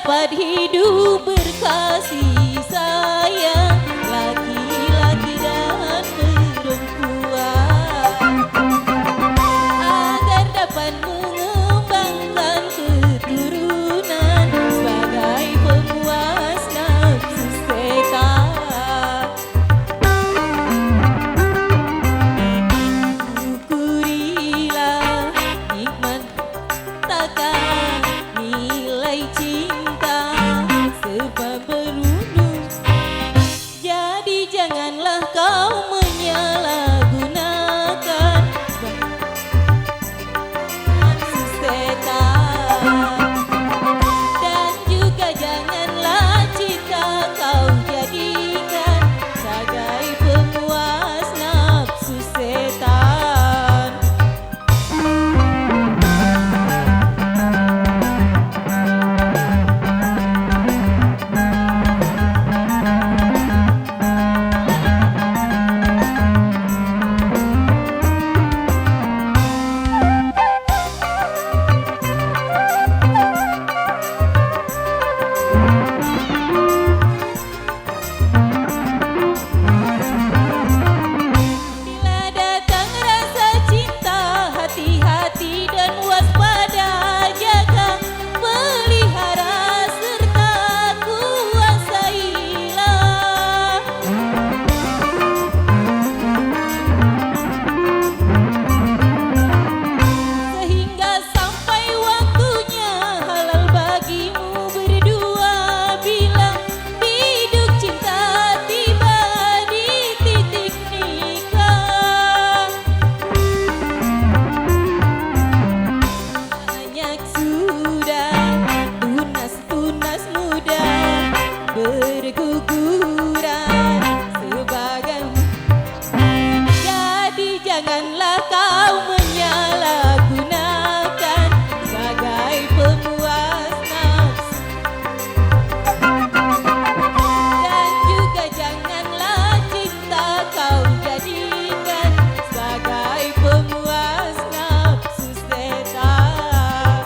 dapat hidup berkasih sayang, laki-laki dan perempuan, agar dapat mengembangkan keturunan sebagai pemuas nafsu setan. Syukurilah nikmat takkan nilai cinta sebab berundung. Jadi janganlah kau menyalahgunakan nafsu setan, dan juga janganlah cinta kau jadikan sebagai pemuas nafsu setan. Bila datang rasa cinta, hati-hati dan waspada, jaga, pelihara serta kuasailah. Sehingga sampai waktunya halal bagimu berdua, bila biduk cinta tiba di titik nikah. Banyak sudah tunas-tunas muda berguguran sebagai, jadi janganlah kau menyalahgunakan sebagai pemuas nafsu, dan juga janganlah cinta kau jadikan sebagai pemuas nafsu setan.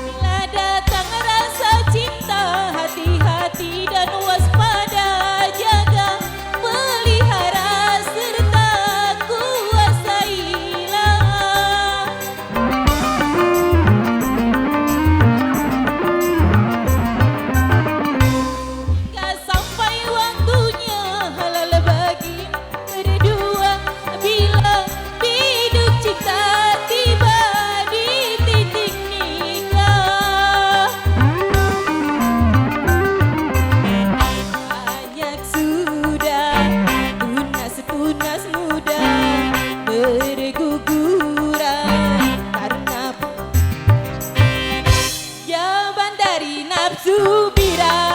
Bila datang rasa cinta, hati-hati dan waspada, jaga, pelihara serta kuasailah. Hingga sampai waktunya halal bagi berdua, bila biduk cinta tiba di titik nikah. Banyak sudah tunas-tunas muda berguguran karena jawaban dari nafsu bira.